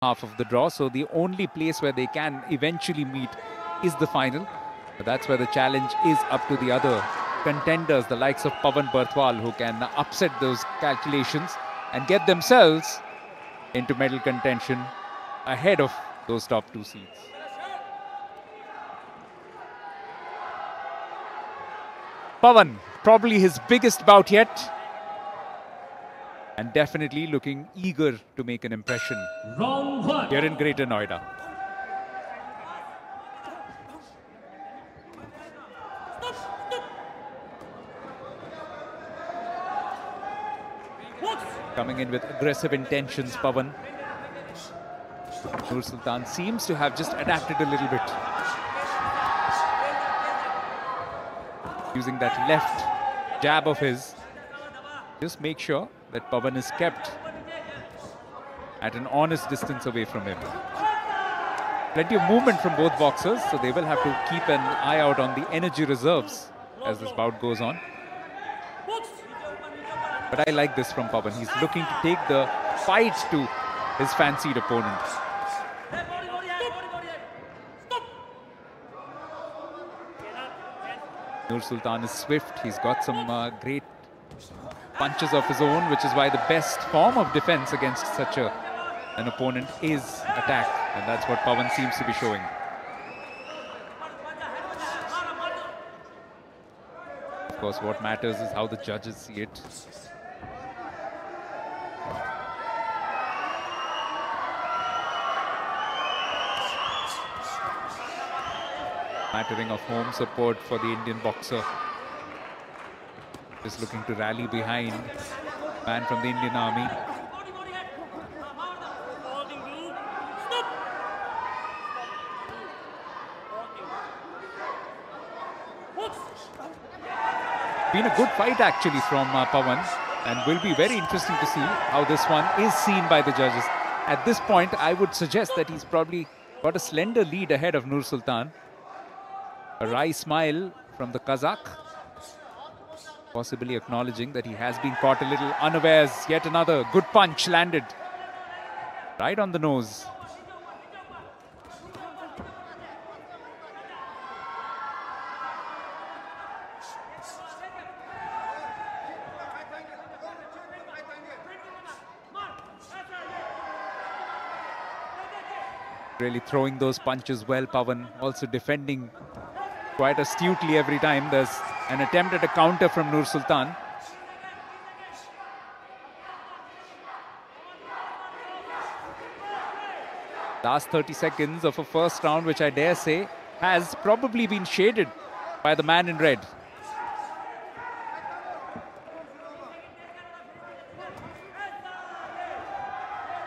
half of the draw, so the only place where they can eventually meet is the final. But that's where the challenge is up to the other contenders, the likes of Pawan Barthwal, who can upset those calculations and get themselves into medal contention ahead of those top two seeds. Pawan, probably his biggest bout yet, and definitely looking eager to make an impression here in Greater Noida. Coming in with aggressive intentions, Pawan. Nur Sultan seems to have just adapted a little bit, using that left jab of his. Just make sure that Pawan is kept at an honest distance away from him. Plenty of movement from both boxers, so they will have to keep an eye out on the energy reserves as this bout goes on. But I like this from Pawan. He's looking to take the fight to his fancied opponent. Nur Sultan is swift. He's got some great punches of his own, which is why the best form of defense against such an opponent is attack. And that's what Pawan seems to be showing. Of course, what matters is how the judges see it. Mattering of home support for the Indian boxer. Just looking to rally behind man from the Indian Army. Been a good fight actually from Pawan, and will be very interesting to see how this one is seen by the judges. At this point, I would suggest that he's probably got a slender lead ahead of Nur Sultan. A wry smile from the Kazakh, possibly acknowledging that he has been caught a little unawares. Yet another good punch landed right on the nose. Really throwing those punches well, Pawan. Also defending quite astutely every time there's an attempt at a counter from Nur Sultan. Last 30 seconds of a first round, which I dare say has probably been shaded by the man in red.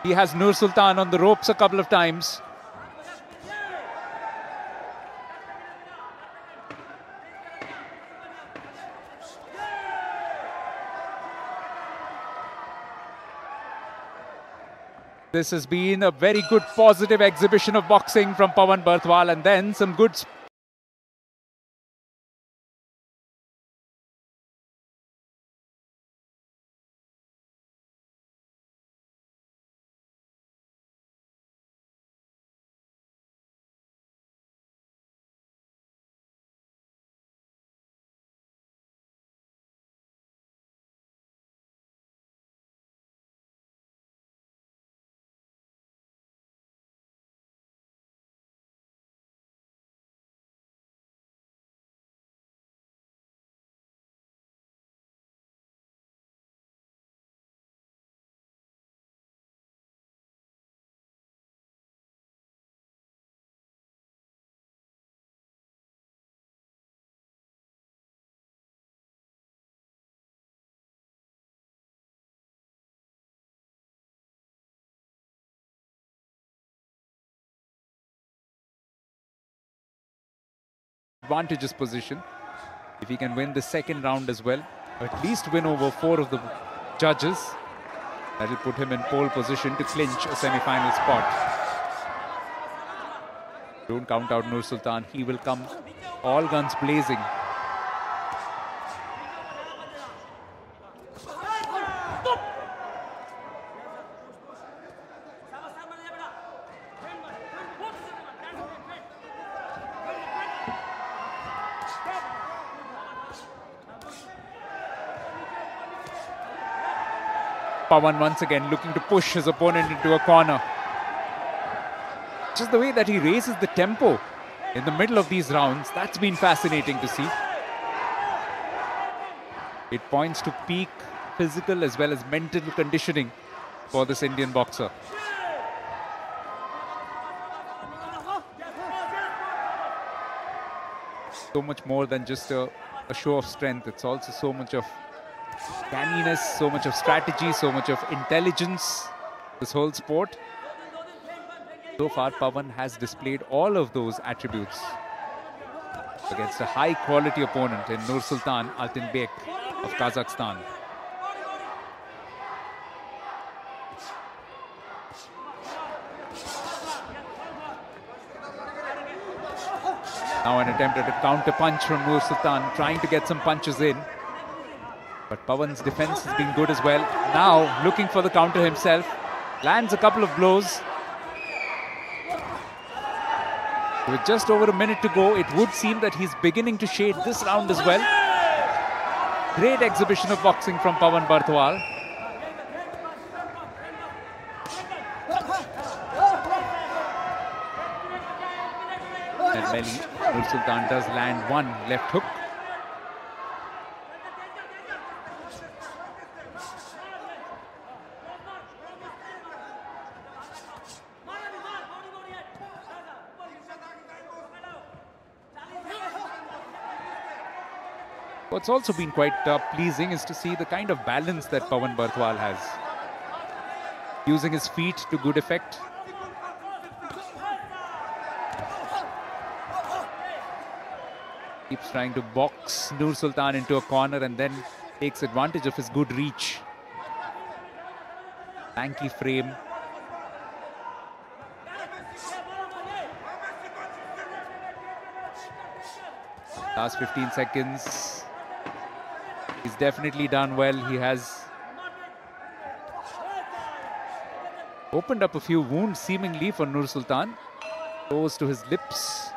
He has Nur Sultan on the ropes a couple of times. This has been a very good positive exhibition of boxing from Pawan Barthwal, and then some good advantageous position. If he can win the second round as well, at least win over 4 of the judges, that will put him in pole position to clinch a semi-final spot. Don't count out Nur Sultan. He will come all guns blazing. Pawan once again looking to push his opponent into a corner. Just the way that he raises the tempo in the middle of these rounds, that's been fascinating to see. It points to peak physical as well as mental conditioning for this Indian boxer. So much more than just a show of strength. It's also so much of canniness, so much of strategy, so much of intelligence, this whole sport. So far, Pawan has displayed all of those attributes against a high-quality opponent in Nursultan Altinbek of Kazakhstan. Now an attempt at a counter-punch from Nursultan, trying to get some punches in. But Pawan's defense has been good as well. Now looking for the counter himself. Lands a couple of blows. With just over a minute to go, it would seem that he's beginning to shade this round as well. Great exhibition of boxing from Pawan Barthwal. And Melly, Nursultan does land one left hook. What's also been quite pleasing is to see the kind of balance that Pawan Barthwal has. Using his feet to good effect. Keeps trying to box Nursultan into a corner and then takes advantage of his good reach. Lanky frame. Last 15 seconds. He's definitely done well. He has opened up a few wounds seemingly for Nursultan. Close to his lips.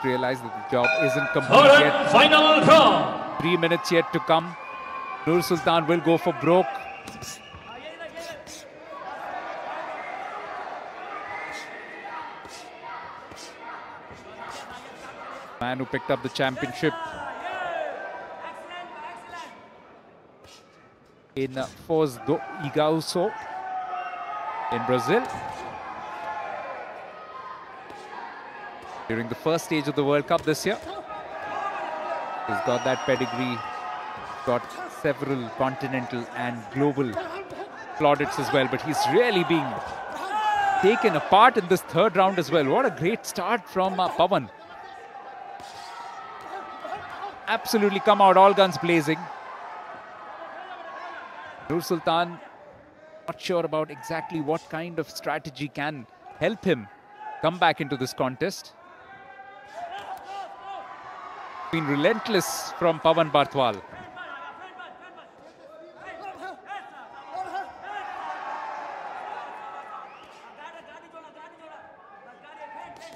Realize that the job isn't complete yet. Final draw. 3 minutes yet to come. Nursultan will go for broke. Man who picked up the championship in Foz do Iguaçu in Brazil. During the first stage of the World Cup this year. He's got that pedigree, got several continental and global plaudits as well, but he's really being taken apart in this third round as well. What a great start from Pawan. Absolutely come out all guns blazing. Nursultan not sure about exactly what kind of strategy can help him come back into this contest. Been relentless from Pawan Barthwal.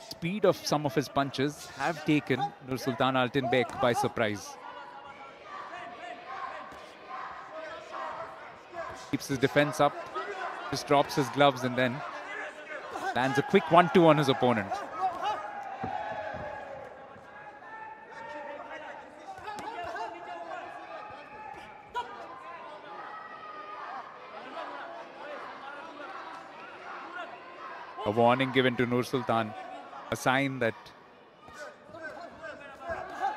Speed of some of his punches have taken Nursultan Altinbek by surprise. Keeps his defense up, just drops his gloves and then lands a quick 1-2 on his opponent. A warning given to Nur Sultan, a sign that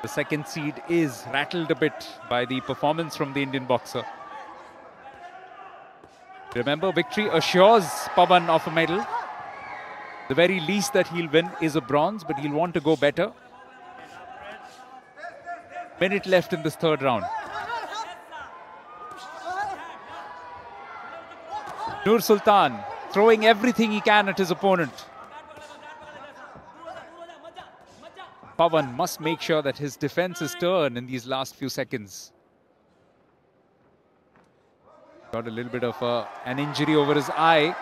the second seed is rattled a bit by the performance from the Indian boxer. Remember, victory assures Pawan of a medal. The very least that he'll win is a bronze, but he'll want to go better. Minute left in this third round. Nur Sultan throwing everything he can at his opponent. Pawan must make sure that his defense is turned in these last few seconds. Got a little bit of an injury over his eye.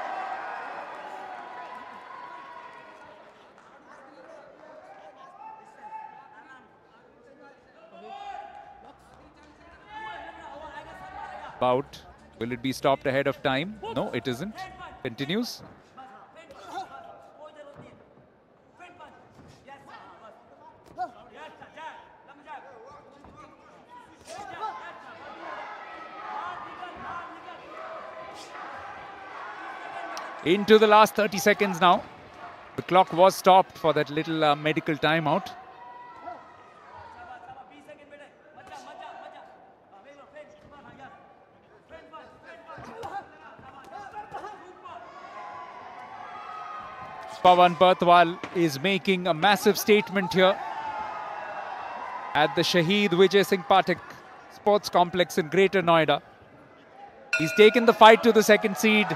Bout. Will it be stopped ahead of time? No, it isn't. Continues. Into the last 30 seconds now. The clock was stopped for that little medical timeout. Pawan Bartwal is making a massive statement here at the Shaheed Vijay Singh Pathak Sports Complex in Greater Noida. He's taken the fight to the second seed.